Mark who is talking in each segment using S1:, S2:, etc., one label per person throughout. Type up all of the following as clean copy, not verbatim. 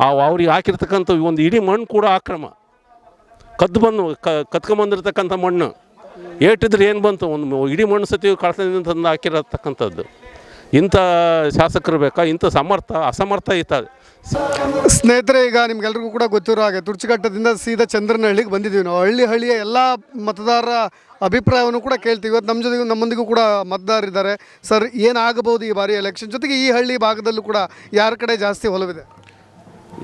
S1: ಅವ್ರಿಗೆ ಹಾಕಿರ್ತಕ್ಕಂಥ ಒಂದು ಇಡೀ ಮಣ್ಣು ಕೂಡ ಆಕ್ರಮ. ಕತ್ಕೊಂಬಂದಿರ್ತಕ್ಕಂಥ ಮಣ್ಣು ಏಟಿದ್ರೆ ಏನು ಬಂತು, ಒಂದು ಇಡೀ ಮಣ್ಣು ಸತಿ ಕಳ್ತನದಿಂದ ತಂದು ಹಾಕಿರತಕ್ಕಂಥದ್ದು. ಇಂಥ ಶಾಸಕರು ಬೇಕಾ? ಇಂಥ ಅಸಮರ್ಥ ಈತ.
S2: ಸ್ನೇಹಿತರೆ, ಈಗ ನಿಮ್ಗೆಲ್ರಿಗೂ ಕೂಡ ಗೊತ್ತಿರೋ ಹಾಗೆ ತುರ್ಚಿಘಟ್ಟದಿಂದ ಸೀದಾ ಚಂದ್ರನಹಳ್ಳಿಗೆ ಬಂದಿದ್ದೀವಿ ನಾವು. ಹಳ್ಳಿಯ ಎಲ್ಲ ಮತದಾರರ ಅಭಿಪ್ರಾಯವನ್ನು ಕೂಡ ಕೇಳ್ತೀವಿ. ಇವತ್ತು ನಮ್ಮೊಂದಿಗೂ ಕೂಡ ಮತದಾರರಿದ್ದಾರೆ. ಸರ್, ಏನಾಗಬಹುದು ಈ ಬಾರಿ ಎಲೆಕ್ಷನ್? ಜೊತೆಗೆ ಈ ಹಳ್ಳಿ ಭಾಗದಲ್ಲೂ ಕೂಡ ಯಾರ ಕಡೆ ಜಾಸ್ತಿ ಒಲವಿದೆ?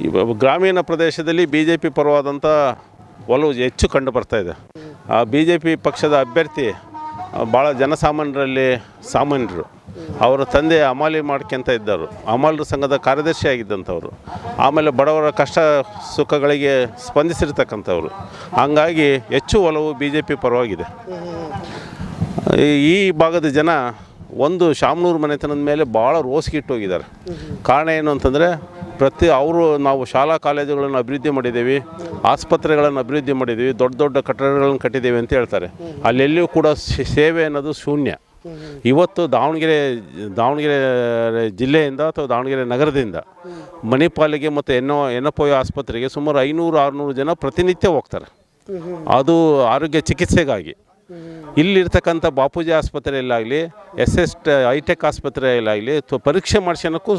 S1: ಈ ಗ್ರಾಮೀಣ ಪ್ರದೇಶದಲ್ಲಿ BJP ಪರವಾದಂಥ ಒಲವು ಹೆಚ್ಚು ಕಂಡು ಬರ್ತಾಯಿದೆ. ಆ BJP ಪಕ್ಷದ ಅಭ್ಯರ್ಥಿ ಭಾಳ ಜನಸಾಮಾನ್ಯರಲ್ಲಿ ಸಾಮಾನ್ಯರು. ಅವರ ತಂದೆ ಅಮಾಲಿ ಮಾಡ್ಕೊಂತ ಇದ್ದರು, ಅಮಾಲರ ಸಂಘದ ಕಾರ್ಯದರ್ಶಿ ಆಗಿದ್ದಂಥವ್ರು. ಆಮೇಲೆ ಬಡವರ ಕಷ್ಟ ಸುಖಗಳಿಗೆ ಸ್ಪಂದಿಸಿರ್ತಕ್ಕಂಥವ್ರು. ಹಂಗಾಗಿ ಹೆಚ್ಚು ಒಲವು BJP ಪರವಾಗಿದೆ. ಈ ಭಾಗದ ಜನ ಒಂದು ಶಾಮನೂರು ಮನೆತನದ ಮೇಲೆ ಭಾಳ ರೋಸಿಗಿಟ್ಟೋಗಿದ್ದಾರೆ. ಕಾರಣ ಏನು ಅಂತಂದರೆ, ನಾವು ಶಾಲಾ ಕಾಲೇಜುಗಳನ್ನು ಅಭಿವೃದ್ಧಿ ಮಾಡಿದ್ದೀವಿ, ಆಸ್ಪತ್ರೆಗಳನ್ನು ಅಭಿವೃದ್ಧಿ ಮಾಡಿದ್ದೀವಿ, ದೊಡ್ಡ ದೊಡ್ಡ ಕಟ್ಟಡಗಳನ್ನು ಕಟ್ಟಿದ್ದೀವಿ ಅಂತ ಹೇಳ್ತಾರೆ. ಅಲ್ಲೆಲ್ಲಿಯೂ ಕೂಡ ಸೇವೆ ಅನ್ನೋದು ಶೂನ್ಯ. ಇವತ್ತು ದಾವಣಗೆರೆ ಜಿಲ್ಲೆಯಿಂದ ಅಥವಾ ದಾವಣಗೆರೆ ನಗರದಿಂದ ಮಣಿಪಾಲಿಗೆ ಮತ್ತು NFOI ಆಸ್ಪತ್ರೆಗೆ ಸುಮಾರು 500-600 ಜನ ಪ್ರತಿನಿತ್ಯ ಹೋಗ್ತಾರೆ. ಅದು ಆರೋಗ್ಯ ಚಿಕಿತ್ಸೆಗಾಗಿ. ಇಲ್ಲಿರ್ತಕ್ಕಂಥ ಬಾಪೂಜಿ ಆಸ್ಪತ್ರೆಯಲ್ಲಾಗಲಿ, ಹೈಟೆಕ್ ಆಸ್ಪತ್ರೆಯಲ್ಲಾಗಲಿ ಪರೀಕ್ಷೆ ಮಾಡಿಸೋಕ್ಕೂ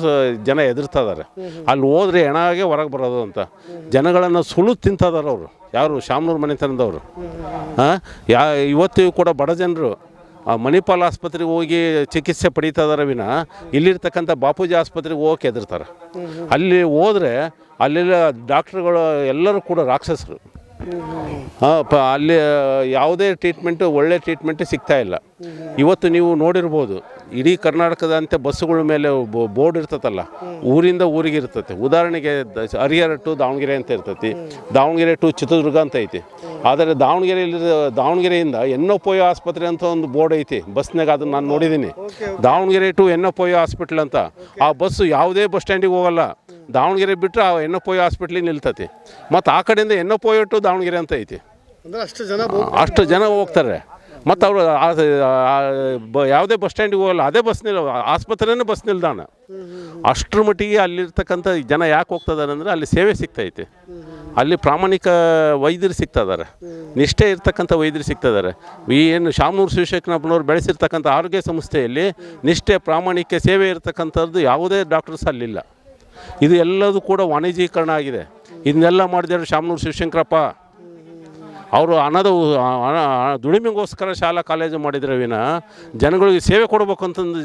S1: ಜನ ಹೆದರ್ತಿದ್ದಾರೆ. ಅಲ್ಲಿ ಹೋದರೆ ಹೆಣಾಗೆ ಹೊರಗೆ ಬರೋದು ಅಂತ ಜನಗಳನ್ನು ಸುಳು ತಿಂತಿದ್ದಾರೆ ಅವರು. ಯಾರು? ಶಾಮನೂರು ಮನೆತನದವರು. ಇವತ್ತು ಕೂಡ ಬಡ ಜನರು ಮಣಿಪಾಲ್ ಆಸ್ಪತ್ರೆಗೆ ಹೋಗಿ ಚಿಕಿತ್ಸೆ ಪಡೀತಾ ಇದ್ದಾರೆ ವಿನ ಇಲ್ಲಿರ್ತಕ್ಕಂಥ ಬಾಪೂಜಿ ಆಸ್ಪತ್ರೆಗೆ ಹೋಗೋಕೆ ಹೆದರ್ತಾರೆ. ಅಲ್ಲಿ ಹೋದರೆ ಅಲ್ಲೆಲ್ಲ ಡಾಕ್ಟ್ರುಗಳು ಎಲ್ಲರೂ ಕೂಡ ರಾಕ್ಷಸರು. ಅಲ್ಲಿ ಯಾವುದೇ ಟ್ರೀಟ್ಮೆಂಟು, ಒಳ್ಳೆ ಟ್ರೀಟ್ಮೆಂಟು ಸಿಗ್ತಾಯಿಲ್ಲ. ಇವತ್ತು ನೀವು ನೋಡಿರ್ಬೋದು, ಇಡೀ ಕರ್ನಾಟಕದಂತೆ ಬಸ್ಸುಗಳ ಮೇಲೆ ಬೋರ್ಡ್ ಇರ್ತತಲ್ಲ, ಊರಿಂದ ಊರಿಗೆ ಇರ್ತೈತೆ. ಉದಾಹರಣೆಗೆ ಹರಿಹರ ಟು ದಾವಣಗೆರೆ ಅಂತ ಇರ್ತೈತಿ, ದಾವಣಗೆರೆ ಟು ಚಿತ್ರದುರ್ಗ ಅಂತ ಐತಿ. ಆದರೆ ದಾವಣಗೆರೆಯಿಂದ NFOI ಆಸ್ಪತ್ರೆ ಅಂತ ಒಂದು ಬೋರ್ಡ್ ಐತಿ ಬಸ್ನಾಗ, ಅದನ್ನು ನಾನು ನೋಡಿದ್ದೀನಿ. ದಾವಣಗೆರೆ ಟು NFOI ಹಾಸ್ಪಿಟ್ಲ್ ಅಂತ. ಆ ಬಸ್ಸು ಯಾವುದೇ ಬಸ್ ಸ್ಟ್ಯಾಂಡಿಗೆ ಹೋಗಲ್ಲ, ದಾವಣಗೆರೆ ಬಿಟ್ಟರೆ ಆ NFOI ಹಾಸ್ಪಿಟ್ಲಿಗೆ ನಿಲ್ತತಿ. ಮತ್ತು ಆ ಕಡೆಯಿಂದ NFOI ಟು ದಾವಣಗೆರೆ ಅಂತ ಐತಿ. ಅಷ್ಟು ಜನ ಹೋಗ್ತಾರೆ. ಮತ್ತು ಅವರು ಯಾವುದೇ ಬಸ್ ಸ್ಟ್ಯಾಂಡಿಗೆ ಹೋಗಲ್ಲ, ಅದೇ ಬಸ್ ಆಸ್ಪತ್ರೆನೇ ಬಸ್ ನಿಲ್ದಾಣ. ಅಷ್ಟರ ಮಟ್ಟಿಗೆ ಅಲ್ಲಿರ್ತಕ್ಕಂಥ ಜನ ಯಾಕೆ ಹೋಗ್ತಿದ್ದಾರೆ ಅಂದರೆ ಅಲ್ಲಿ ಸೇವೆ ಸಿಗ್ತೈತೆ, ಅಲ್ಲಿ ಪ್ರಾಮಾಣಿಕ ವೈದ್ಯರು ಸಿಗ್ತಿದ್ದಾರೆ, ನಿಷ್ಠೆ ಇರ್ತಕ್ಕಂಥ ವೈದ್ಯರು ಸಿಗ್ತಿದ್ದಾರೆ. ಏನು ಶಾಮನೂರು ಶಿವಶೇಖರಪ್ಪನವ್ರು ಬೆಳೆಸಿರ್ತಕ್ಕಂಥ ಆರೋಗ್ಯ ಸಂಸ್ಥೆಯಲ್ಲಿ ನಿಷ್ಠೆ, ಪ್ರಾಮಾಣಿಕ ಸೇವೆ ಇರ್ತಕ್ಕಂಥದ್ದು ಯಾವುದೇ ಡಾಕ್ಟರ್ಸ್ ಅಲ್ಲಿಲ್ಲ. ಇದು ಎಲ್ಲದೂ ಕೂಡ ವಾಣಿಜ್ಯೀಕರಣ ಆಗಿದೆ. ಇದನ್ನೆಲ್ಲ ಮಾಡಿದ್ರು ಶಾಮನೂರು ಶಿವಶಂಕರಪ್ಪ. ಅವರು ದುಡಿಮೆಗೋಸ್ಕರ ಶಾಲಾ ಕಾಲೇಜು ಮಾಡಿದ್ರೆ ವಿನ ಜನಗಳಿಗೆ ಸೇವೆ ಕೊಡಬೇಕು ಅಂತಂದು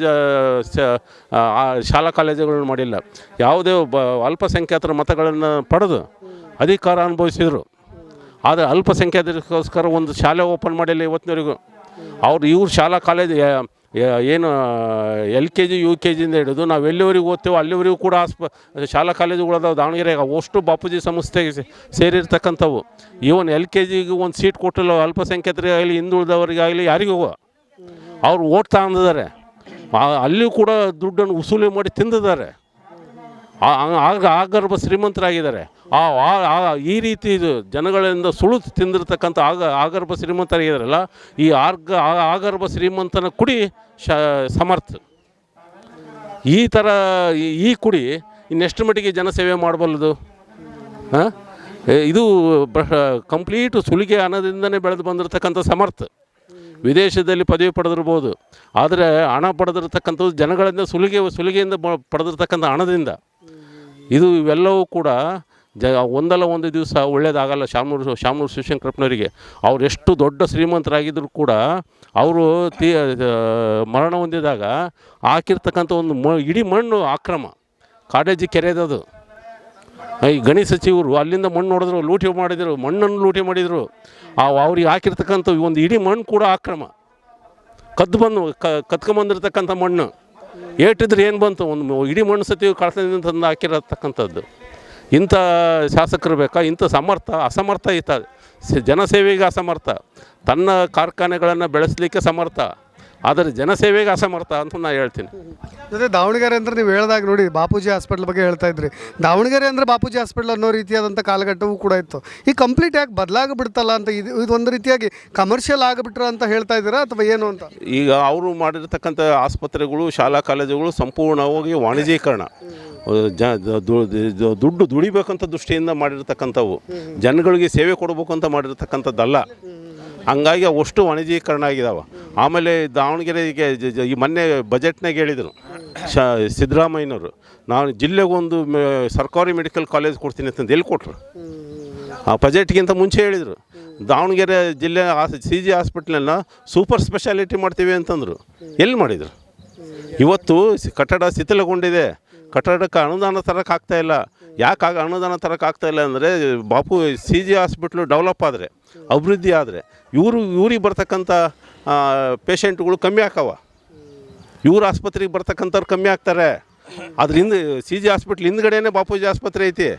S1: ಶಾಲಾ ಕಾಲೇಜುಗಳನ್ನು ಮಾಡಿಲ್ಲ. ಯಾವುದೇ ಅಲ್ಪಸಂಖ್ಯಾತರ ಮತಗಳನ್ನು ಪಡೆದು ಅಧಿಕಾರ ಅನುಭವಿಸಿದರು. ಆದರೆ ಅಲ್ಪಸಂಖ್ಯಾತರಿಗೋಸ್ಕರ ಒಂದು ಶಾಲೆ ಓಪನ್ ಮಾಡಿಲ್ಲ ಇವತ್ತಿನವರೆಗೂ. ಇವ್ರು ಶಾಲಾ ಕಾಲೇಜು ಏನು LKG UKG ಹಿಡಿದು ನಾವು ಎಲ್ಲಿವರೆಗೂ ಓದ್ತೇವೋ ಅಲ್ಲಿವರೆಗೂ ಕೂಡ ಶಾಲಾ ಕಾಲೇಜುಗಳದಾವೆ ದಾವಣಗೆರೆಗೆ. ಅಷ್ಟು ಬಾಪೂಜಿ ಸಂಸ್ಥೆಗೆ ಸೇರಿರ್ತಕ್ಕಂಥವು. ಇವನ್ LKGಗೆ ಒಂದು ಸೀಟ್ ಕೊಟ್ಟಿಲ್ಲ ಅಲ್ಪಸಂಖ್ಯಾತರಿಗಾಗಲಿ, ಹಿಂದುಳಿದವರಿಗಾಗಲಿ, ಯಾರಿಗೂ. ಅವ್ರು ಓಟ್ ತಗೊಂಡಿದ್ದಾರೆ, ಅಲ್ಲಿಯೂ ಕೂಡ ದುಡ್ಡನ್ನು ವಸೂಲಿ ಮಾಡಿ ತಿಂದಿದ್ದಾರೆ. ಆಗರ್ಭ ಶ್ರೀಮಂತರಾಗಿದ್ದಾರೆ. ಈ ರೀತಿ ಇದು ಜನಗಳಿಂದ ಸುಳು ತಿಂದಿರ್ತಕ್ಕಂಥ ಆಗರ್ಭ ಶ್ರೀಮಂತರಾಗಿದ್ದಾರಲ್ಲ, ಈ ಆಗರ್ಭ ಶ್ರೀಮಂತನ ಕುಡಿ ಸಮರ್ಥ. ಈ ಥರ ಈ ಕುಡಿ ಇನ್ನೆಷ್ಟು ಮಟ್ಟಿಗೆ ಜನಸೇವೆ ಮಾಡಬಲ್ಲದು? ಇದು ಕಂಪ್ಲೀಟ್ ಸುಲಿಗೆ ಹಣದಿಂದನೇ ಬೆಳೆದು ಬಂದಿರತಕ್ಕಂಥ ಸಮರ್ಥ. ವಿದೇಶದಲ್ಲಿ ಪದವಿ ಪಡೆದಿರ್ಬೋದು, ಆದರೆ ಹಣ ಪಡೆದಿರ್ತಕ್ಕಂಥದ್ದು ಜನಗಳಿಂದ ಸುಲಿಗೆಯಿಂದ ಪಡೆದಿರ್ತಕ್ಕಂಥ ಹಣದಿಂದ. ಇವೆಲ್ಲವೂ ಕೂಡ ಒಂದಲ್ಲ ಒಂದು ದಿವಸ ಒಳ್ಳೇದಾಗಲ್ಲ. ಶಾಮನೂರು ಶಿವಶಂಕರಪ್ಪನವರಿಗೆ ಅವ್ರು ಎಷ್ಟು ದೊಡ್ಡ ಶ್ರೀಮಂತರಾಗಿದ್ದರೂ ಕೂಡ ಅವರು ಮರಣ ಹೊಂದಿದಾಗ ಹಾಕಿರ್ತಕ್ಕಂಥ ಒಂದು ಇಡೀ ಮಣ್ಣು ಆಕ್ರಮ. ಕಾಡೇಜಿ ಕೆರೆದದು. ಈ ಗಣಿ ಸಚಿವರು ಅಲ್ಲಿಂದ ಮಣ್ಣು ಹೊಡೆದ್ರು, ಮಣ್ಣನ್ನು ಲೂಟಿ ಮಾಡಿದರು. ಅವ್ರಿಗೆ ಹಾಕಿರ್ತಕ್ಕಂಥ ಒಂದು ಇಡೀ ಮಣ್ಣು ಕೂಡ ಆಕ್ರಮ. ಕತ್ಕೊಂಬಂದಿರ್ತಕ್ಕಂಥ ಮಣ್ಣು ಏಟಿದ್ರೆ ಏನು ಬಂತು, ಒಂದು ಇಡೀ ಮಣ್ಣು ಸತಿ ಕಳ್ತನದಿಂದ ತಂದು ಹಾಕಿರತಕ್ಕಂಥದ್ದು. ಇಂಥ ಶಾಸಕರು ಬೇಕಾ? ಇಂಥ ಅಸಮರ್ಥ ಈತ. ಜನಸೇವೆಗೆ ಅಸಮರ್ಥ, ತನ್ನ ಕಾರ್ಖಾನೆಗಳನ್ನು ಬೆಳೆಸಲಿಕ್ಕೆ ಸಮರ್ಥ, ಆದರೆ ಜನಸೇವೆಗೆ ಅಸಮರ್ಥ ಅಂತ ನಾನು ಹೇಳ್ತೀನಿ.
S2: ಜೊತೆ ದಾವಣಗೆರೆ ಅಂದರೆ ನೀವು ಹೇಳಿದಾಗ ನೋಡಿ ಬಾಪೂಜಿ ಹಾಸ್ಪಿಟ್ಲ್ ಬಗ್ಗೆ ಹೇಳ್ತಾ ಇದ್ರಿ. ದಾವಣಗೆರೆ ಅಂದರೆ ಬಾಪೂಜಿ ಹಾಸ್ಪಿಟ್ಲ್ ಅನ್ನೋ ರೀತಿಯಾದಂಥ ಕಾಲಘಟ್ಟವೂ ಕೂಡ ಇತ್ತು. ಈ ಕಂಪ್ಲೀಟ್ ಯಾಕೆ ಬದಲಾಗಿಬಿಡ್ತಲ್ಲ ಅಂತ ಇದು ಒಂದು ರೀತಿಯಾಗಿ ಕಮರ್ಷಿಯಲ್ ಆಗಿಬಿಟ್ರ ಅಂತ ಹೇಳ್ತಾ ಇದ್ದೀರಾ ಅಥವಾ ಏನು ಅಂತ?
S1: ಈಗ ಅವರು ಮಾಡಿರ್ತಕ್ಕಂಥ ಆಸ್ಪತ್ರೆಗಳು, ಶಾಲಾ ಕಾಲೇಜುಗಳು ಸಂಪೂರ್ಣವಾಗಿ ವಾಣಿಜ್ಯೀಕರಣ, ದುಡ್ಡು ದುಡಿಬೇಕಂತ ದೃಷ್ಟಿಯಿಂದ ಮಾಡಿರ್ತಕ್ಕಂಥವು, ಜನಗಳಿಗೆ ಸೇವೆ ಕೊಡಬೇಕು ಅಂತ ಮಾಡಿರ್ತಕ್ಕಂಥದ್ದಲ್ಲ. ಹಂಗಾಗಿ ಅವಷ್ಟು ವಾಣಿಜ್ಯೀಕರಣ ಆಗಿದಾವೆ. ಆಮೇಲೆ ದಾವಣಗೆರೆಗೆ ಈ ಮೊನ್ನೆ ಬಜೆಟ್ನಾಗ ಹೇಳಿದರು ಸಿದ್ದರಾಮಯ್ಯನವರು, ನಾನು ಜಿಲ್ಲೆಗೊಂದು ಸರ್ಕಾರಿ ಮೆಡಿಕಲ್ ಕಾಲೇಜ್ ಕೊಡ್ತೀನಿ ಅಂತಂದು ಎಲ್ಲಿ ಕೊಟ್ಟರು? ಆ ಬಜೆಟ್ಗಿಂತ ಮುಂಚೆ ಹೇಳಿದರು ದಾವಣಗೆರೆ ಜಿಲ್ಲೆ CG ಹಾಸ್ಪಿಟ್ಲನ್ನು ಸೂಪರ್ ಸ್ಪೆಷಾಲಿಟಿ ಮಾಡ್ತೀವಿ ಅಂತಂದರು. ಎಲ್ಲಿ ಮಾಡಿದರು? ಇವತ್ತು ಕಟ್ಟಡ ಶಿಥಿಲಗೊಂಡಿದೆ, ಕಟ್ಟಡಕ್ಕೆ ಅನುದಾನ ತರಕ್ಕೆ ಆಗ್ತಾಯಿಲ್ಲ. ಯಾಕೆ ಅನುದಾನ ತರಕ್ಕೆ ಆಗ್ತಾಯಿಲ್ಲ ಅಂದರೆ CG ಹಾಸ್ಪಿಟ್ಲು ಡೆವಲಪ್ ಆದರೆ, ಅಭಿವೃದ್ಧಿ ಆದರೆ ಇವ್ರಿಗೆ ಬರ್ತಕ್ಕಂಥ ಪೇಷಂಟ್ಗಳು ಕಮ್ಮಿ ಆಕವ, ಇವ್ರ ಆಸ್ಪತ್ರೆಗೆ ಬರ್ತಕ್ಕಂಥವ್ರು ಕಮ್ಮಿ ಆಗ್ತಾರೆ. ಅದ್ರ CG ಹಾಸ್ಪಿಟ್ಲ್ ಹಿಂದ್ಗಡೆನೇ ಬಾಪೂಜಿ ಆಸ್ಪತ್ರೆ ಐತಿ.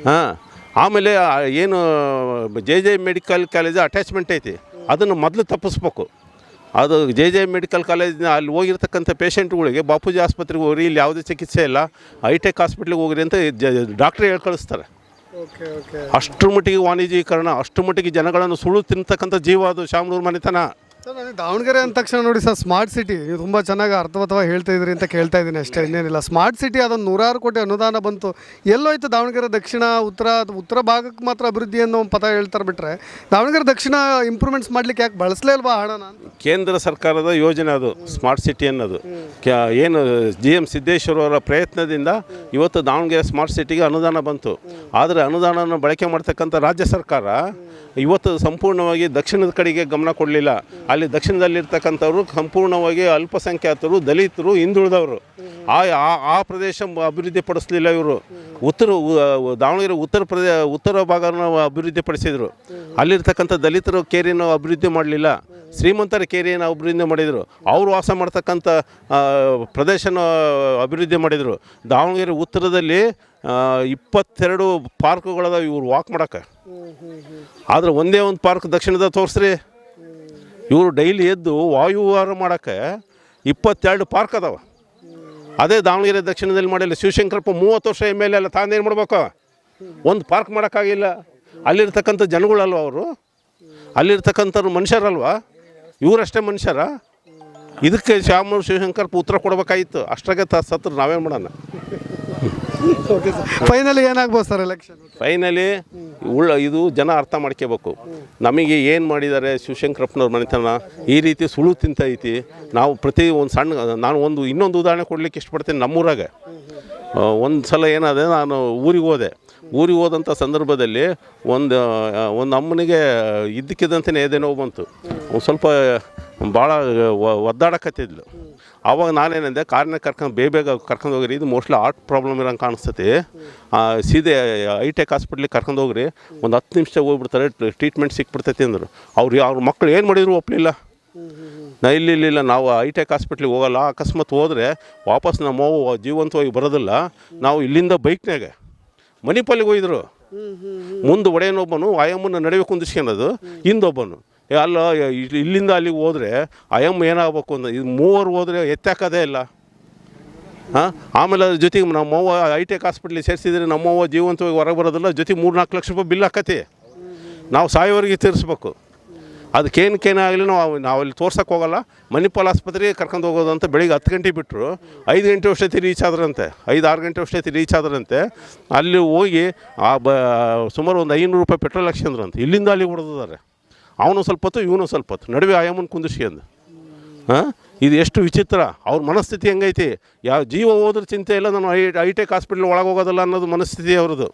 S1: ಹಾಂ, ಆಮೇಲೆ ಏನು JJ ಮೆಡಿಕಲ್ ಕಾಲೇಜ್ ಅಟ್ಯಾಚ್ಮೆಂಟ್ ಐತಿ, ಅದನ್ನು ಮೊದಲು ತಪ್ಪಿಸ್ಬೇಕು. ಅದು JJ ಮೆಡಿಕಲ್ ಕಾಲೇಜಿನ ಅಲ್ಲಿ ಹೋಗಿರ್ತಕ್ಕಂಥ ಪೇಷಂಟ್ಗಳಿಗೆ ಬಾಪೂಜಿ ಆಸ್ಪತ್ರೆಗೆ ಹೋಗ್ರಿ, ಇಲ್ಲಿ ಯಾವುದೇ ಚಿಕಿತ್ಸೆ ಇಲ್ಲ, ಹೈಟೆಕ್ ಹಾಸ್ಪಿಟ್ಲಿಗೆ ಹೋಗ್ರಿ ಅಂತ ಡಾಕ್ಟ್ರ್ ಹೇಳಿ ಕಳಿಸ್ತಾರೆ. ಅಷ್ಟರ ಮಟ್ಟಿಗೆ ವಾಣಿಜ್ಯೀಕರಣ, ಅಷ್ಟರ ಮಟ್ಟಿಗೆ ಜನಗಳನ್ನು ಸುಳ್ಳು ತಿನ್ನತಕ್ಕಂಥ ಜೀವ ಅದು ಶಾಮನೂರು ಮನೆತನ.
S2: ಸರ್, ನನಗೆ ದಾವಣಗೆರೆ ಅಂದ ತಕ್ಷಣ ನೋಡಿ ಸರ್, ಸ್ಮಾರ್ಟ್ ಸಿಟಿ ನೀವು ತುಂಬ ಚೆನ್ನಾಗಿ ಅರ್ಥವತ್ತವಾಗಿ ಹೇಳ್ತಾ ಇದ್ರಿ ಅಂತ ಕೇಳ್ತಾ ಇದ್ದೀನಿ ಅಷ್ಟೇ, ಇನ್ನೇನಿಲ್ಲ. ಸ್ಮಾರ್ಟ್ ಸಿಟಿ ಅದೊಂದು 100 ಕೋಟಿ ಅನುದಾನ ಬಂತು, ಎಲ್ಲೋಯ್ತು ದಾವಣಗೆರೆ ದಕ್ಷಿಣ ಉತ್ತರ ಭಾಗಕ್ಕೆ ಮಾತ್ರ ಅಭಿವೃದ್ಧಿ ಅನ್ನೋ ಒಂದು ಪದ ಹೇಳ್ತಾರೆ ಬಿಟ್ಟರೆ ದಾವಣಗೆರೆ ದಕ್ಷಿಣ ಇಂಪ್ರೂವ್ಮೆಂಟ್ಸ್ ಮಾಡಲಿಕ್ಕೆ ಯಾಕೆ ಬಳಸಲೇ ಅಲ್ವಾ ಹಣನ?
S1: ಕೇಂದ್ರ ಸರ್ಕಾರದ ಯೋಜನೆ ಅದು ಸ್ಮಾರ್ಟ್ ಸಿಟಿ ಅನ್ನೋದು. ಏನು GM ಸಿದ್ದೇಶ್ವರ ಅವರ ಪ್ರಯತ್ನದಿಂದ ಇವತ್ತು ದಾವಣಗೆರೆ ಸ್ಮಾರ್ಟ್ ಸಿಟಿಗೆ ಅನುದಾನ ಬಂತು. ಆದರೆ ಅನುದಾನನ ಬಳಕೆ ಮಾಡ್ತಕ್ಕಂಥ ರಾಜ್ಯ ಸರ್ಕಾರ ಇವತ್ತು ಸಂಪೂರ್ಣವಾಗಿ ದಕ್ಷಿಣದ ಕಡೆಗೆ ಗಮನ ಕೊಡಲಿಲ್ಲ. ಅಲ್ಲಿ ದಕ್ಷಿಣದಲ್ಲಿರ್ತಕ್ಕಂಥವ್ರು ಸಂಪೂರ್ಣವಾಗಿ ಅಲ್ಪಸಂಖ್ಯಾತರು, ದಲಿತರು, ಹಿಂದುಳಿದವರು. ಆ ಪ್ರದೇಶ ಅಭಿವೃದ್ಧಿ ಪಡಿಸಲಿಲ್ಲ ಇವರು. ದಾವಣಗೆರೆ ಉತ್ತರ ಭಾಗನ ಅಭಿವೃದ್ಧಿ ಪಡಿಸಿದರು. ಅಲ್ಲಿರ್ತಕ್ಕಂಥ ದಲಿತರು ಕೇರಿನ ಅಭಿವೃದ್ಧಿ ಮಾಡಲಿಲ್ಲ, ಶ್ರೀಮಂತರ ಕೇರಿಯನ್ನು ಅಭಿವೃದ್ಧಿ ಮಾಡಿದರು. ಅವರು ವಾಸ ಮಾಡ್ತಕ್ಕಂಥ ಪ್ರದೇಶನ ಅಭಿವೃದ್ಧಿ ಮಾಡಿದರು. ದಾವಣಗೆರೆ ಉತ್ತರದಲ್ಲಿ 22 ಪಾರ್ಕ್ಗಳದ ಇವ್ರು ವಾಕ್ ಮಾಡೋಕ್ಕೆ. ಆದರೆ ಒಂದೇ ಒಂದು ಪಾರ್ಕ್ ದಕ್ಷಿಣದ ತೋರಿಸ್ರಿ, ಇವರು ಡೈಲಿ ಎದ್ದು ವಾಯುವಿಹಾರ ಮಾಡೋಕ್ಕೆ 22 ಪಾರ್ಕ್ ಅದಾವೆ. ಅದೇ ದಾವಣಗೆರೆ ದಕ್ಷಿಣದಲ್ಲಿ ಮಾಡಿಲ್ಲ. ಶಿವಶಂಕರಪ್ಪ 30 ವರ್ಷ MLA ಎಲ್ಲ ತಾನೇನು ಮಾಡ್ಬೇಕು? ಒಂದು ಪಾರ್ಕ್ ಮಾಡೋಕ್ಕಾಗಿಲ್ಲ. ಅಲ್ಲಿರ್ತಕ್ಕಂಥ ಜನಗಳಲ್ವ ಅವರು? ಅಲ್ಲಿರ್ತಕ್ಕಂಥವ್ರು ಮನುಷ್ಯರಲ್ವ? ಇವರಷ್ಟೇ ಮನುಷ್ಯರ? ಇದಕ್ಕೆ ಶಾಮನೂರು ಶಿವಶಂಕರಪ್ಪ ಉತ್ತರ ಕೊಡಬೇಕಾಗಿತ್ತು. ಅಷ್ಟಾಗೆ ಸತ್ರ ನಾವೇನು ಮಾಡೋಣ?
S2: ಓಕೆ ಸರ್, ಫೈನಲಿ ಏನಾಗ್ಬೋದು ಸರ್ ಎಲೆಕ್ಷನ್?
S1: ಫೈನಲಿ ಇದು ಜನ ಅರ್ಥ ಮಾಡ್ಕೋಬೇಕು. ನಮಗೆ ಏನು ಮಾಡಿದ್ದಾರೆ ಶಿವಶಂಕರಪ್ಪನವ್ರ ಮನೆತನ ಈ ರೀತಿ ಸುಳ್ಳು ತಿಂತೈತಿ. ನಾವು ಪ್ರತಿ ಒಂದು ನಾನು ಇನ್ನೊಂದು ಉದಾಹರಣೆ ಕೊಡಲಿಕ್ಕೆ ಇಷ್ಟಪಡ್ತೀನಿ. ನಮ್ಮೂರಾಗೆ ಒಂದು ಸಲ ಏನಾದೆ, ನಾನು ಊರಿಗೆ ಹೋದಂಥ ಸಂದರ್ಭದಲ್ಲಿ ಒಂದು ಅಮ್ಮನಿಗೆ ಇದ್ದಕ್ಕಿದ್ದಂತೆ ಎದೆ ನೋವು ಬಂತು. ಒಂದು ಸ್ವಲ್ಪ ಭಾಳ ಒದ್ದಾಡಕತ್ತಿದ್ಲು. ಆವಾಗ ನಾನೇನಂದೆ, ಕಾರನ್ನ ಬೇಗ ಕರ್ಕೊಂಡು ಹೋಗ್ರಿ, ಇದು ಮೋಸ್ಟ್ಲಿ ಹಾರ್ಟ್ ಪ್ರಾಬ್ಲಮ್ ಇರೋಂಗೆ ಕಾಣಿಸ್ತೈತಿ, ಸೀದೆ ಹೈಟೆಕ್ ಹಾಸ್ಪಿಟ್ಲಿಗೆ ಕರ್ಕೊಂಡು ಹೋಗ್ರಿ, ಒಂದು 10 ನಿಮಿಷ ಹೋಗ್ಬಿಡ್ತಾರೆ, ಟ್ರೀಟ್ಮೆಂಟ್ ಸಿಕ್ಬಿಡ್ತೈತಿ ಅಂದರು. ಅವ್ರ ಮಕ್ಕಳು ಏನು ಮಾಡಿದ್ರು ಒಪ್ಪಲಿಲ್ಲ. ಇಲ್ಲ ನಾವು ಹೈಟೆಕ್ ಹಾಸ್ಪಿಟ್ಲಿಗೆ ಹೋಗಲ್ಲ, ಅಕಸ್ಮಾತ್ ಹೋದರೆ ವಾಪಸ್ ನಮ್ಮ ಜೀವಂತವಾಗಿ ಬರೋದಿಲ್ಲ, ನಾವು ಇಲ್ಲಿಂದ ಬೈಕ್ನಾಗೆ ಮಣಿಪಾಲಿಗೆ ಹೋಗಿದ್ರು. ಮುಂದೆ ಒಡೆಯನೊಬ್ಬನು ಆಯಮ್ಮನ ನಡುವೆ ಕುಂದಿಸ್ಕೊಳ್ಳೋದು, ಹಿಂದೊಬ್ಬನು ಅಲ್ಲ ಇಲ್ಲಿಂದ ಅಲ್ಲಿಗೆ ಹೋದರೆ ಅಯಮ್ಮ ಏನಾಗಬೇಕು ಅಂತ. ಇದು 3 ಹೋದರೆ ಎತ್ತಾಕೋದೇ ಇಲ್ಲ. ಹಾಂ, ಆಮೇಲೆ ಅದ್ರ ಜೊತೆಗೆ ನಮ್ಮವ್ವ ಹೈಟೆಕ್ ಹಾಸ್ಪಿಟ್ಲಿಗೆ ಸೇರಿಸಿದ್ರೆ ನಮ್ಮವ್ವ ಜೀವಂತವಾಗಿ ಹೊರಗೆ ಬರೋದಿಲ್ಲ, ಜೊತೆಗೆ 3-4 ಲಕ್ಷ ರೂಪಾಯಿ ಬಿಲ್ ಹಾಕತಿ. ನಾವು ಸಾಯೋವರೆಗೆ ತೀರಿಸ್ಬೇಕು. ಅದಕ್ಕೇನೇ ಆಗಲಿ ನಾವು ಅಲ್ಲಿ ತೋರ್ಸೋಕ್ಕೆ ಹೋಗಲ್ಲ. ಮಣಿಪಾಲ್ ಆಸ್ಪತ್ರೆಗೆ ಕರ್ಕೊಂಡು ಹೋಗೋದು ಅಂತ ಬೆಳಿಗ್ಗೆ 10 ಗಂಟೆಗೆ ಬಿಟ್ಟರು, 5 ಗಂಟೆ ಅಷ್ಟೊತ್ತಿ ರೀಚ್ ಆದ್ರಂತೆ, 5-6 ಗಂಟೆ ಅಷ್ಟೊತ್ತಿ ರೀಚ್ ಆದ್ರಂತೆ. ಅಲ್ಲಿ ಹೋಗಿ ಸುಮಾರು ಒಂದು 500 ರೂಪಾಯಿ ಪೆಟ್ರೋಲ್ ಹಾಕ್ಸ್ಕೊಂಡ್ರಂತೆ. ಇಲ್ಲಿಂದ ಅಲ್ಲಿಗೆ ಹೊಡೆದಿದ್ದಾರೆ. ಅವನು ಸ್ವಲ್ಪ ಹೊತ್ತು, ಇವನು ಸ್ವಲ್ಪ ಹೊತ್ತು, ನಡುವೆ ಆಯಮ್ಮನ ಕುಂದಿಸ್ಕೊಂಡು. ಹಾಂ, ಇದು ಎಷ್ಟು ವಿಚಿತ್ರ. ಅವ್ರ ಮನಸ್ಥಿತಿ ಹೆಂಗೈತಿ? ಯಾವ ಜೀವ ಹೋದ್ರೆ ಚಿಂತೆ ಇಲ್ಲ, ನಾನು ಹೈಟೆಕ್ ಹಾಸ್ಪಿಟ್ಲ್ ಒಳಗೆ ಹೋಗೋದಲ್ಲ ಅನ್ನೋದು ಮನಸ್ಥಿತಿ ಅವ್ರದ್ದು.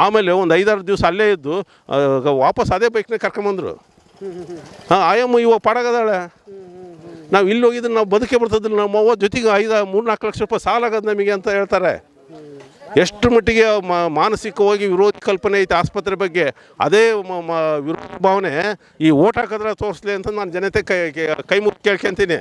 S1: ಆಮೇಲೆ ಒಂದು 5-6 ದಿವಸ ಅಲ್ಲೇ ಇದ್ದು ವಾಪಸ್ ಅದೇ ಬೈಕ್ನಾಗ ಕರ್ಕೊಂಬಂದರು. ಹಾಂ, ಆಯಮ್ಮ ಇವಾಗ ಪಾಡಾಗದಾಳೆ. ನಾವು ಇಲ್ಲಿ ಹೋಗಿದ್ರೆ ನಾವು ಬದುಕೆ ಬರ್ತದಿಲ್ಲ, ನಮ್ಮ ಅವ್ವ ಜೊತೆಗೆ 3-4 ಲಕ್ಷ ರೂಪಾಯಿ ಸಾಲ ಆಗೋದು ನಮಗೆ ಅಂತ ಹೇಳ್ತಾರೆ. ಎಷ್ಟು ಮಟ್ಟಿಗೆ ಮಾನಸಿಕವಾಗಿ ವಿರೋಧಿ ಕಲ್ಪನೆ ಐತೆ ಆಸ್ಪತ್ರೆ ಬಗ್ಗೆ. ಅದೇ ವಿರೋಧ ಭಾವನೆ ಈ ಓಟ್ ಹಾಕಿದ್ರೆ ತೋರಿಸ್ಲಿ ಅಂತ ನಾನು ಜನತೆ ಕೈ ಮುಗಿ ಕೇಳ್ಕೊಂತೀನಿ.